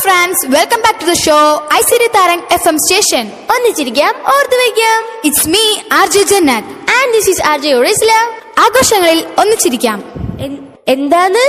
friends, welcome back to the show ICT Tarang FM station. ഒന്നിച്ചിരിക്കാം ഓർത്തു വയ്ക്കാം. It's me, RJ Jannat. And this is RJ Urisla. ആഘോഷങ്ങളിൽ ഒന്നിച്ചിരിക്കാം. എന്താണ്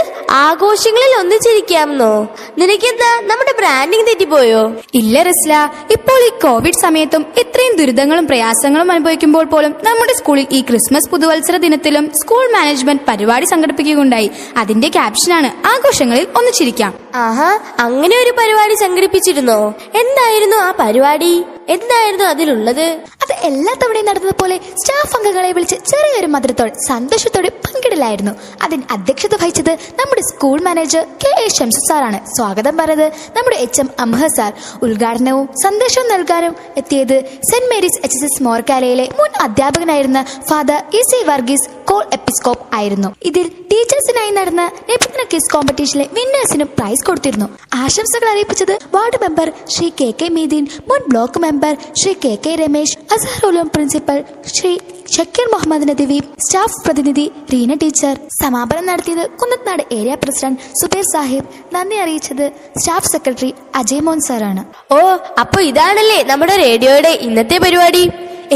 ആഘോഷങ്ങളിൽ ഒന്നിച്ചിരിക്കാമെന്നോ? നിനക്കെന്താ നമ്മുടെ ബ്രാൻഡിങ് തെറ്റിപ്പോയോ? ഇല്ല റിസ്ല, ഇപ്പോൾ ഈ കോവിഡ് സമയത്തും ഇത്രയും ദുരിതങ്ങളും പ്രയാസങ്ങളും അനുഭവിക്കുമ്പോൾ പോലും നമ്മുടെ സ്കൂളിൽ ഈ ക്രിസ്മസ് പുതുവത്സര ദിനത്തിലും സ്കൂൾ മാനേജ്മെന്റ് പരിപാടി സംഘടിപ്പിക്കുകയുണ്ടായി. അതിന്റെ ക്യാപ്ഷനാണ് ആഘോഷങ്ങളിൽ ഒന്നിച്ചിരിക്കാം. ആഹാ, അങ്ങനെ ഒരു പരിപാടി സംഘടിപ്പിച്ചിരുന്നോ? എന്തായിരുന്നു ആ പരിപാടി? എന്തായിരുന്നു അതിലുള്ളത്? അത് എല്ലാ തവണയും നടന്നതുപോലെ സ്റ്റാഫ് അംഗങ്ങളെ വിളിച്ച് ചെറിയൊരു മധുരത്തോടെ സന്തോഷത്തോടെ പങ്കിടലായിരുന്നു. അതിന് അധ്യക്ഷത വഹിച്ചത് നമ്മുടെ സ്കൂൾ മാനേജർ KA ഷംസു സാറാണ്. സ്വാഗതം പറഞ്ഞത് നമ്മുടെ HM അംഹ സാർ. ഉദ്ഘാടനവും സന്ദേശവും നൽകാനും എത്തിയത് സെന്റ് മേരീസ് HSS മോർക്കാലയിലെ മുൻ അധ്യാപകനായിരുന്ന ഫാദർ EC വർഗീസ് കോൾ എപ്പിസ്കോപ്പ് ആയിരുന്നു. ഇതിൽ ടീച്ചേഴ്സിനായി നടന്ന നിബന്ധന ക്വിസ് കോമ്പറ്റീഷനിലെ വിന്നേഴ്സിനും പ്രൈസ് കൊടുത്തിരുന്നു. ആശംസകൾ അറിയിച്ചത് ward member Shri KK Meedeen, മുൻ block member Shri KK Ramesh, അസഹറുലും പ്രിൻസിപ്പൽ ശ്രീ ഷക്കീർ മുഹമ്മദ് നദവി, സ്റ്റാഫ് പ്രതിനിധി റീന ടീച്ചർ. സമാപനം നടത്തിയത് കുന്നത്നാട് ഏരിയ പ്രസിഡന്റ് സുബൈർ സാഹിബ്. നന്ദി അറിയിച്ചത് സ്റ്റാഫ് സെക്രട്ടറി അജയ് മോൻ സാറാണ്. ഓ, അപ്പൊ ഇതാണല്ലേ നമ്മുടെ റേഡിയോയുടെ ഇന്നത്തെ പരിപാടി?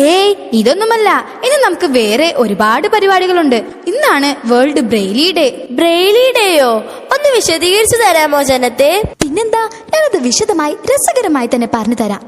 ഏയ്, ഇതൊന്നുമല്ല. ഇന്ന് നമുക്ക് വേറെ ഒരുപാട് പരിപാടികളുണ്ട്. ഇന്നാണ് വേൾഡ് ബ്രെയിലി ഡേ. ബ്രെയിലി ഡേയോ? ഒന്ന് വിശദീകരിച്ചു തരാമോ ജനത്തെ? പിന്നെന്താ, ഞാനത് വിശദമായി രസകരമായി തന്നെ പറഞ്ഞു തരാം.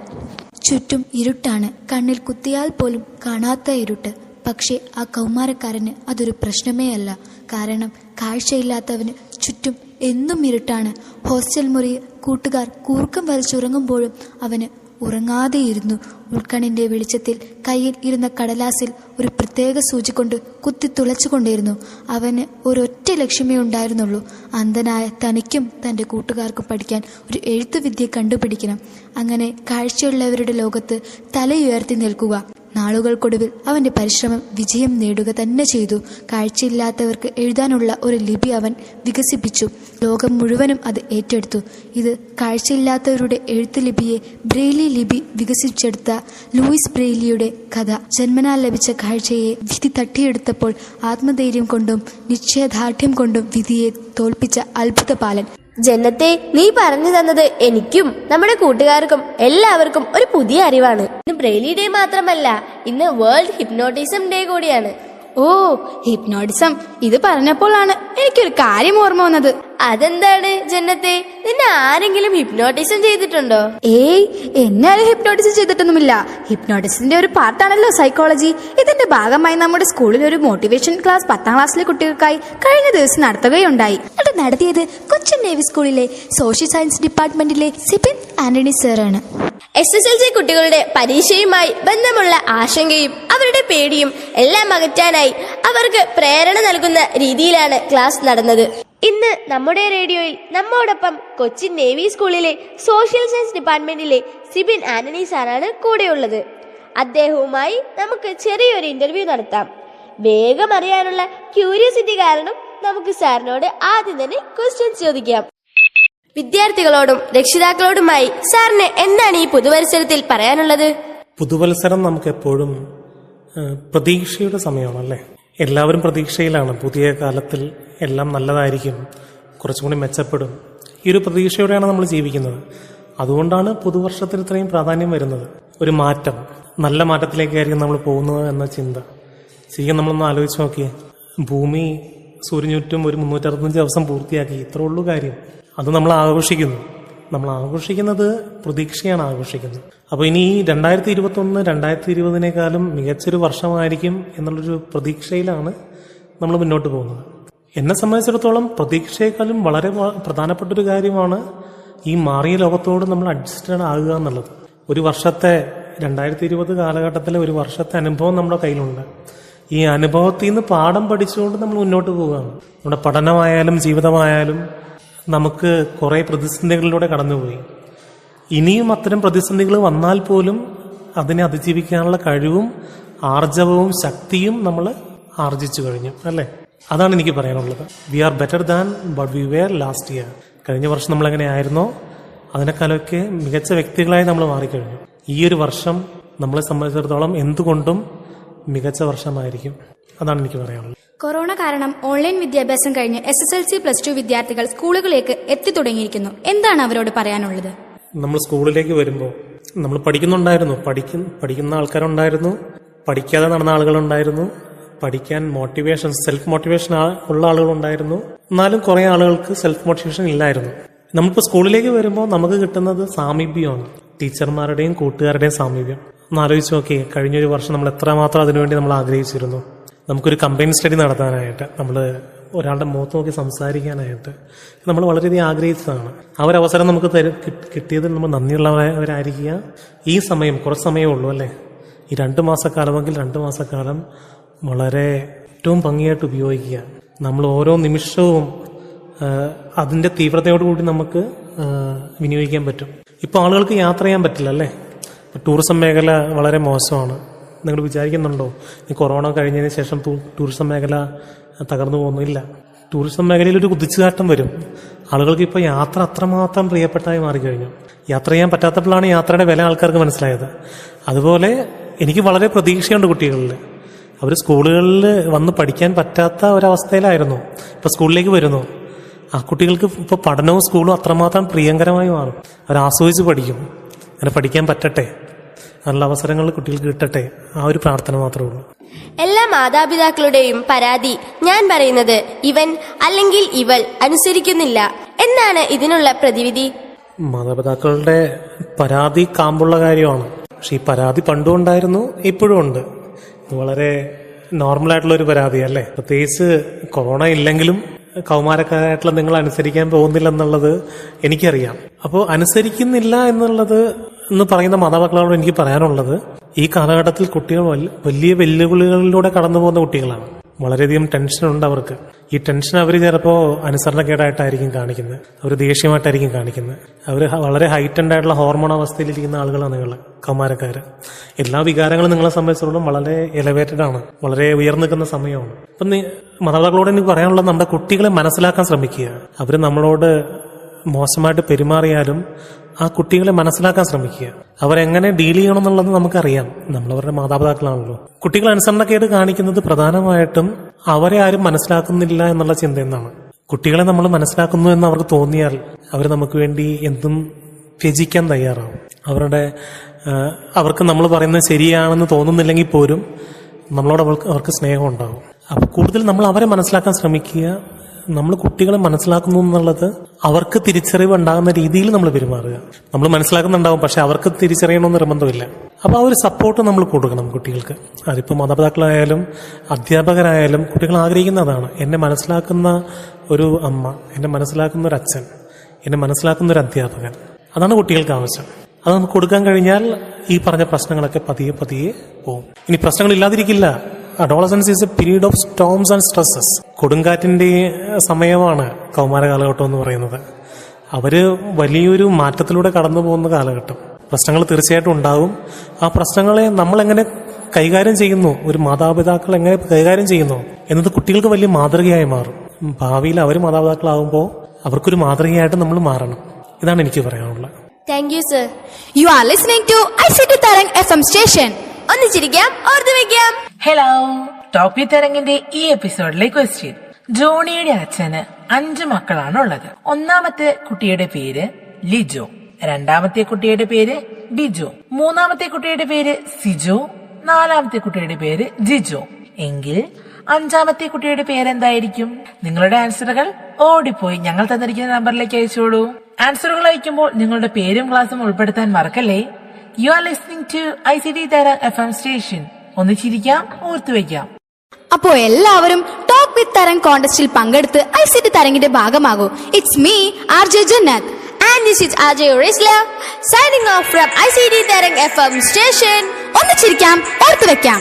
ചുറ്റും ഇരുട്ടാണ്, കണ്ണിൽ കുത്തിയാൽ പോലും കാണാത്ത ഇരുട്ട്. പക്ഷേ ആ കൗമാരക്കാരന് അതൊരു പ്രശ്നമേ അല്ല. കാരണം കാഴ്ചയില്ലാത്തവന് ചുറ്റും എന്നും ഇരുട്ടാണ്. ഹോസ്റ്റൽ മുറിയിൽ കൂട്ടുകാർ കൂർക്കം വലിച്ചുറങ്ങുമ്പോഴും അവന് ഉറങ്ങാതെയിരുന്നു. ഉൾക്കണിന്റെ വെളിച്ചത്തിൽ കയ്യിൽ ഇരുന്ന കടലാസിൽ ഒരു പ്രത്യേക സൂചി കൊണ്ട് കുത്തി തുളച്ചുകൊണ്ടിരുന്നു. അവന് ഒരൊറ്റ ലക്ഷ്യമേ ഉണ്ടായിരുന്നുള്ളൂ. അന്ധനായ തനിക്കും തൻ്റെ കൂട്ടുകാർക്കും പഠിക്കാൻ ഒരു എഴുത്തുവിദ്യ കണ്ടുപിടിക്കണം. അങ്ങനെ കാഴ്ചയുള്ളവരുടെ ലോകത്ത് തലയുയർത്തി നിൽക്കുക. നാളുകൾക്കൊടുവിൽ അവന്റെ പരിശ്രമം വിജയം നേടുക തന്നെ ചെയ്തു. കാഴ്ചയില്ലാത്തവർക്ക് എഴുതാനുള്ള ഒരു ലിപി അവൻ വികസിപ്പിച്ചു. ലോകം മുഴുവനും അത് ഏറ്റെടുത്തു. ഇത് കാഴ്ചയില്ലാത്തവരുടെ എഴുത്തുലിപിയെ ബ്രെയിലി ലിപി വികസിപ്പിച്ചെടുത്ത ലൂയിസ് ബ്രെയിലിയുടെ കഥ. ജന്മനാൽ ലഭിച്ച കാഴ്ചയെ വിധി തട്ടിയെടുത്തപ്പോൾ ആത്മധൈര്യം കൊണ്ടും നിശ്ചയദാർഢ്യം കൊണ്ടും വിധിയെ തോൽപ്പിച്ച അത്ഭുത ബാലൻ. ജന്നത്തെ, നീ പറഞ്ഞു തന്നത് എനിക്കും നമ്മുടെ കൂട്ടുകാർക്കും എല്ലാവർക്കും ഒരു പുതിയ അറിവാണ്. ഇന്ന് ബ്രെയിലി ഡേ മാത്രമല്ല, ഇന്ന് വേൾഡ് ഹിപ്നോട്ടിസം ഡേ കൂടിയാണ്. ഓ, ഹിപ്നോട്ടിസം, ഇത് പറഞ്ഞപ്പോഴാണ് എനിക്കൊരു കാര്യം ഓർമ്മ വന്നത്. അതെന്താണ് ജന്നത്തെ? നിന്നെ ആരെങ്കിലും ഹിപ്നോട്ടിസം ചെയ്തിട്ടുണ്ടോ? ഏയ്, എന്നെ ആരും ഹിപ്നോട്ടിസം ചെയ്തിട്ടൊന്നുമില്ല. ഹിപ്നോട്ടിസത്തിന്റെ ഒരു പാർട്ടാണല്ലോ സൈക്കോളജി. ഇതിന്റെ ഭാഗമായി നമ്മുടെ സ്കൂളിൽ ഒരു മോട്ടിവേഷൻ ക്ലാസ് 10ാം ക്ലാസ്സിലെ കുട്ടികൾക്കായി കഴിഞ്ഞ ദിവസം നടത്തുകയുണ്ടായി. അത് നടത്തിയത് കൊച്ചിൻ നേവി സ്കൂളിലെ സോഷ്യൽ സയൻസ് ഡിപ്പാർട്ട്മെന്റിലെ സിബിൻ ആന്റണി സാറാണ്. SSLC കുട്ടികളുടെ പരീക്ഷയുമായി ബന്ധമുള്ള ആശങ്കയും അവരുടെ പേടിയും എല്ലാം അകറ്റാനായി അവർക്ക് പ്രേരണ നൽകുന്ന രീതിയിലാണ് ക്ലാസ് നടന്നത്. ഇന്ന് നമ്മുടെ റേഡിയോയിൽ നമ്മോടൊപ്പം കൊച്ചിൻ നേവി സ്കൂളിലെ സോഷ്യൽ സയൻസ് ഡിപ്പാർട്ട്മെന്റിലെ സിബിൻ ആന്റണി സാറാണ് കൂടെയുള്ളത്. അദ്ദേഹവുമായി നമുക്ക് ചെറിയൊരു ഇന്റർവ്യൂ നടത്താം. വേഗം അറിയാനുള്ള ക്യൂരിയോസിറ്റി കാരണം നമുക്ക് സാറിനോട് ആദ്യം തന്നെ ക്വസ്റ്റ്യൻസ് ചോദിക്കാം. വിദ്യാർത്ഥികളോടും രക്ഷിതാക്കളോടുമായി സാറിന് എന്താണ് ഈ പുതുവത്സരത്തിൽ പറയാനുള്ളത്? പുതുവത്സരം നമുക്ക് എപ്പോഴും പ്രതീക്ഷയുടെ സമയമാണല്ലേ. എല്ലാവരും പ്രതീക്ഷയിലാണ്. പുതിയ കാലത്തിൽ എല്ലാം നല്ലതായിരിക്കും, കുറച്ചും കൂടി മെച്ചപ്പെടും. ഈ ഒരു പ്രതീക്ഷയോടെയാണ് നമ്മൾ ജീവിക്കുന്നത്. അതുകൊണ്ടാണ് പുതുവർഷത്തിൽ ഇത്രയും പ്രാധാന്യം വരുന്നത്. ഒരു മാറ്റം, നല്ല മാറ്റത്തിലേക്കായിരിക്കും നമ്മൾ പോകുന്നത് എന്ന ചിന്ത. ശരിക്കും നമ്മളൊന്ന് ആലോചിച്ച് നോക്കിയേ, ഭൂമി സൂര്യന് ചുറ്റും ഒരു 365 ദിവസം പൂർത്തിയാക്കി. ഇത്രേ ഉള്ളൂ കാര്യം. അത് നമ്മൾ ആഘോഷിക്കുന്നു. നമ്മൾ ആഘോഷിക്കുന്നത് പ്രതീക്ഷയാണ് ആഘോഷിക്കുന്നത്. അപ്പോൾ ഇനി 2021 2020 മികച്ചൊരു വർഷമായിരിക്കും എന്നുള്ളൊരു പ്രതീക്ഷയിലാണ് നമ്മൾ മുന്നോട്ട് പോകുന്നത്. എന്നെ സംബന്ധിച്ചിടത്തോളം പ്രതീക്ഷയെക്കാളും വളരെ പ്രധാനപ്പെട്ടൊരു കാര്യമാണ് ഈ മാറിയ ലോകത്തോട് നമ്മൾ അഡ്ജസ്റ്റഡ് ആകുക എന്നുള്ളത്. ഒരു വർഷത്തെ 2020 കാലഘട്ടത്തിലെ ഒരു വർഷത്തെ അനുഭവം നമ്മുടെ കയ്യിലുണ്ട്. ഈ അനുഭവത്തിൽ നിന്ന് പാഠം പഠിച്ചുകൊണ്ട് നമ്മൾ മുന്നോട്ട് പോവുകയാണ്. നമ്മുടെ പഠനമായാലും ജീവിതമായാലും നമുക്ക് കുറെ പ്രതിസന്ധികളിലൂടെ കടന്നുപോയി. ഇനിയും അത്തരം പ്രതിസന്ധികൾ വന്നാൽ പോലും അതിനെ അതിജീവിക്കാനുള്ള കഴിവും ആർജവവും ശക്തിയും നമ്മൾ ആർജിച്ചു കഴിഞ്ഞു, അല്ലേ? അതാണ് എനിക്ക് പറയാനുള്ളത്. We are better than but we were last year. കഴിഞ്ഞ വർഷം നമ്മൾ എങ്ങനെ ആയിരുന്നോ അതിനേക്കാളൊക്കെ മികച്ച വ്യക്തികളായി നമ്മൾ മാറിക്കഴിഞ്ഞു. ഈ ഒരു വർഷം നമ്മളെ സംബന്ധിച്ചിടത്തോളം എന്തുകൊണ്ടും മികച്ച വർഷമായിരിക്കും. അതാണ് എനിക്ക് പറയാനുള്ളത്. കൊറോണ കാരണം ഓൺലൈൻ വിദ്യാഭ്യാസം കഴിഞ്ഞ് SSLC +2 വിദ്യാർത്ഥികൾ സ്കൂളുകളിലേക്ക് എത്തി തുടങ്ങിയിരിക്കുന്നു. എന്താണ് അവരോട് പറയാനുള്ളത്? നമ്മൾ സ്കൂളിലേക്ക് വരുമ്പോൾ നമ്മൾ പഠിക്കുന്നുണ്ടായിരുന്നു, പഠിക്കുന്ന ആൾക്കാരുണ്ടായിരുന്നു, പഠിക്കാതെ നടന്ന ആളുകളുണ്ടായിരുന്നു, പഠിക്കാൻ സെൽഫ് മോട്ടിവേഷൻ ഉള്ള ആളുകളുണ്ടായിരുന്നു. എന്നാലും കുറേ ആളുകൾക്ക് സെൽഫ് മോട്ടിവേഷൻ ഇല്ലായിരുന്നു. നമ്മളിപ്പോൾ സ്കൂളിലേക്ക് വരുമ്പോൾ നമുക്ക് കിട്ടുന്നത് സാമീപ്യമാണ്, ടീച്ചർമാരുടെയും കൂട്ടുകാരുടെയും സാമീപ്യം. ഒന്ന് ആലോചിച്ച് നോക്കിയേ, കഴിഞ്ഞൊരു വർഷം നമ്മൾ എത്രമാത്രം അതിനുവേണ്ടി നമ്മൾ ആഗ്രഹിച്ചിരുന്നു. നമുക്കൊരു കമ്പൈൻ സ്റ്റഡി നടത്താനായിട്ട്, നമ്മൾ ഒരാളുടെ മുഖത്ത് നോക്കി സംസാരിക്കാനായിട്ട് നമ്മൾ വളരെയധികം ആഗ്രഹിച്ചതാണ്. ആ ഒരു അവസരം നമുക്ക് കിട്ടിയതിൽ നമ്മൾ നന്ദിയുള്ളവരായിരിക്കുക. ഈ സമയം കുറച്ച് സമയമേ ഉള്ളൂ അല്ലേ, ഈ 2 മാസക്കാലമെങ്കിൽ 2 മാസക്കാലം വളരെ ഏറ്റവും ഭംഗിയായിട്ട് ഉപയോഗിക്കുക. നമ്മൾ ഓരോ നിമിഷവും അതിൻ്റെ തീവ്രതയോടുകൂടി നമുക്ക് വിനിയോഗിക്കാൻ പറ്റും. ഇപ്പോൾ ആളുകൾക്ക് യാത്ര ചെയ്യാൻ പറ്റില്ല അല്ലേ, ടൂറിസം മേഖല വളരെ മോശമാണ്. നിങ്ങൾ വിചാരിക്കുന്നുണ്ടോ ഈ കൊറോണ കഴിഞ്ഞതിന് ശേഷം ടൂറിസം മേഖല തകർന്നു പോകുന്നില്ല? ടൂറിസം മേഖലയിൽ ഒരു കുതിച്ചുകാട്ടം വരും. ആളുകൾക്ക് ഇപ്പോൾ യാത്ര അത്രമാത്രം പ്രിയപ്പെട്ടായി മാറിക്കഴിഞ്ഞു. യാത്ര ചെയ്യാൻ പറ്റാത്തപ്പോഴാണ് യാത്രയുടെ വില ആൾക്കാർക്ക് മനസ്സിലായത്. അതുപോലെ എനിക്ക് വളരെ പ്രതീക്ഷയുണ്ട് കുട്ടികളിൽ. അവർ സ്കൂളുകളിൽ വന്ന് പഠിക്കാൻ പറ്റാത്ത ഒരവസ്ഥയിലായിരുന്നു, ഇപ്പോൾ സ്കൂളിലേക്ക് വരുന്നു. ആ കുട്ടികൾക്ക് ഇപ്പോൾ പഠനവും സ്കൂളും അത്രമാത്രം പ്രിയങ്കരമായി മാറും. അവർ ആസ്വദിച്ച് പഠിക്കും. അങ്ങനെ പഠിക്കാൻ പറ്റട്ടെ, നല്ല അവസരങ്ങൾ കുട്ടികൾക്ക് കിട്ടട്ടെ, ആ ഒരു പ്രാർത്ഥന മാത്രമേ ഉള്ളൂ. എല്ലാ മാതാപിതാക്കളുടെയും പരാതി ഞാൻ പറയുന്നത് ഇവൻ അല്ലെങ്കിൽ ഇവൾ അനുസരിക്കുന്നില്ല എന്നാണ്. ഇതിനുള്ള പ്രതിവിധി മാതാപിതാക്കളുടെ പരാതി കാമ്പുള്ള കാര്യമാണ്. പക്ഷെ ഈ പരാതി പണ്ടും ഉണ്ടായിരുന്നു, ഇപ്പോഴും ഉണ്ട്. ഇത് വളരെ നോർമലായിട്ടുള്ള ഒരു പരാതി അല്ലേ. പ്രത്യേകിച്ച് കൊറോണ ഇല്ലെങ്കിലും കൗമാരക്കാരായിട്ടുള്ള നിങ്ങൾ അനുസരിക്കാൻ പോകുന്നില്ല എന്നുള്ളത് എനിക്കറിയാം. അപ്പോൾ അനുസരിക്കുന്നില്ല എന്നുള്ളത് എന്ന് പറയുന്ന മാതാപിതാക്കളോട് എനിക്ക് പറയാനുള്ളത്, ഈ കാലഘട്ടത്തിൽ കുട്ടികൾ വലിയ വെല്ലുവിളികളിലൂടെ കടന്നു പോകുന്ന കുട്ടികളാണ്. വളരെയധികം ടെൻഷനുണ്ട് അവർക്ക്. ഈ ടെൻഷൻ അവർ ചിലപ്പോൾ അനുസരണക്കേടായിട്ടായിരിക്കും കാണിക്കുന്നത്, അവർ ദേഷ്യമായിട്ടായിരിക്കും കാണിക്കുന്നത്. അവർ വളരെ ഹൈറ്റൻഡ് ആയിട്ടുള്ള ഹോർമോൺ അവസ്ഥയിലിരിക്കുന്ന ആളുകളാണ് നിങ്ങൾ കൗമാരക്കാർ. എല്ലാ വികാരങ്ങളും നിങ്ങളെ സംബന്ധിച്ചിടത്തോളം വളരെ എലവേറ്റഡ് ആണ്, വളരെ ഉയർന്നു നിൽക്കുന്ന സമയമാണ്. അപ്പം മാതാപിതാക്കളോട് എനിക്ക് പറയാനുള്ളത്, നമ്മുടെ കുട്ടികളെ മനസ്സിലാക്കാൻ ശ്രമിക്കുക. അവർ നമ്മളോട് മോശമായിട്ട് പെരുമാറിയാലും ആ കുട്ടികളെ മനസ്സിലാക്കാൻ ശ്രമിക്കുക. അവരെങ്ങനെ ഡീൽ ചെയ്യണം എന്നുള്ളത് നമുക്കറിയാം, നമ്മളവരുടെ മാതാപിതാക്കളാണല്ലോ. കുട്ടികൾ അനുസരണക്കേട് കാണിക്കുന്നത് പ്രധാനമായിട്ടും അവരെ ആരും മനസ്സിലാക്കുന്നില്ല എന്നുള്ള ചിന്ത എന്നാണ്. കുട്ടികളെ നമ്മൾ മനസ്സിലാക്കുന്നു എന്ന് അവർക്ക് തോന്നിയാൽ അവർ നമുക്ക് വേണ്ടി എന്തും ത്യജിക്കാൻ തയ്യാറാവും. അവർക്ക് നമ്മൾ പറയുന്നത് ശരിയാണെന്ന് തോന്നുന്നില്ലെങ്കിൽ പോലും നമ്മളോട് അവർക്ക് സ്നേഹം ഉണ്ടാകും. അപ്പോൾ കൂടുതൽ നമ്മൾ അവരെ മനസ്സിലാക്കാൻ ശ്രമിക്കുക. നമ്മൾ കുട്ടികളെ മനസ്സിലാക്കുന്നു എന്നുള്ളത് അവർക്ക് തിരിച്ചറിവ് ഉണ്ടാകുന്ന രീതിയിൽ നമ്മൾ പെരുമാറുക. നമ്മൾ മനസ്സിലാക്കുന്നുണ്ടാവും, പക്ഷെ അവർക്ക് തിരിച്ചറിയണമെന്ന് നിർബന്ധമില്ല. അപ്പോൾ ആ ഒരു സപ്പോർട്ട് നമ്മൾ കൊടുക്കണം കുട്ടികൾക്ക്. അതിപ്പോൾ മാതാപിതാക്കളായാലും അധ്യാപകരായാലും കുട്ടികൾ ആഗ്രഹിക്കുന്നതാണ്. എന്നെ മനസ്സിലാക്കുന്ന ഒരു അമ്മ, എന്നെ മനസ്സിലാക്കുന്ന ഒരു അച്ഛൻ, എന്നെ മനസ്സിലാക്കുന്ന ഒരു അധ്യാപകൻ, അതാണ് കുട്ടികൾക്ക് ആവശ്യം. അത് നമുക്ക് കൊടുക്കാൻ കഴിഞ്ഞാൽ ഈ പറഞ്ഞ പ്രശ്നങ്ങളൊക്കെ പതിയെ പതിയെ പോകും. ഇനി പ്രശ്നങ്ങൾ ഇല്ലാതിരിക്കില്ല. Adolescence is a period of storms and stresses. കൊടുങ്കാറ്റിന്റെ സമയമാണ് കൗമാര കാലഘട്ടം എന്ന് പറയുന്നത്. അവര് വലിയൊരു മാറ്റത്തിലൂടെ കടന്നു പോകുന്ന കാലഘട്ടം. പ്രശ്നങ്ങൾ തീർച്ചയായിട്ടും ഉണ്ടാകും. ആ പ്രശ്നങ്ങളെ നമ്മൾ എങ്ങനെ കൈകാര്യം ചെയ്യുന്നു, ഒരു മാതാപിതാക്കൾ എങ്ങനെ കൈകാര്യം ചെയ്യുന്നു എന്നത് കുട്ടികൾക്ക് വലിയ മാതൃകയായി മാറും. ഭാവിയിൽ അവർ മാതാപിതാക്കളാകുമ്പോൾ അവർക്കൊരു മാതൃകയായിട്ട് നമ്മൾ മാറണം. ഇതാണ് എനിക്ക് പറയാനുള്ളത്. Thank you sir. You are listening to ICT Tarang FM station. ഒന്നിച്ചിരിക്കാം, ഓർത്തു വെക്കാം. ഹലോ, ടോപ്പ് വിത്ത് തരംഗിന്റെ ഈ എപ്പിസോഡിലെ ക്വസ്റ്റ്യൻ. ജോണിയുടെ അച്ഛന് 5 മക്കളാണ് ഉള്ളത്. ഒന്നാമത്തെ കുട്ടിയുടെ പേര് ലിജോ, രണ്ടാമത്തെ കുട്ടിയുടെ പേര് ബിജോ, മൂന്നാമത്തെ കുട്ടിയുടെ പേര് സിജോ, നാലാമത്തെ കുട്ടിയുടെ പേര് ജിജോ. എങ്കിൽ 5ാമത്തെ കുട്ടിയുടെ പേരെന്തായിരിക്കും? നിങ്ങളുടെ ആൻസറുകൾ ഓടിപ്പോയി ഞങ്ങൾ തന്നിരിക്കുന്ന നമ്പറിലേക്ക് അയച്ചോളൂ. ആൻസറുകൾ അയക്കുമ്പോൾ നിങ്ങളുടെ പേരും ക്ലാസും ഉൾപ്പെടുത്താൻ മറക്കല്ലേ. You are listening to ICT Tarang FM station. ഒന്നിച്ചിരിക്കാം, ഓർത്തുവെക്കാം. അപ്പോ എല്ലാവരും ടോക്ക് വിത്ത് തരംഗ് കോൺടെസ്റ്റിൽ പങ്കെടുത്ത് ICT തരംഗിന്റെ ഭാഗമാകൂ. It's me RJ Jannath And this is RJ Risla signing off from ICT Tarang FM station. ഒന്നിച്ചിരിക്കാം, ഓർത്തുവെക്കാം.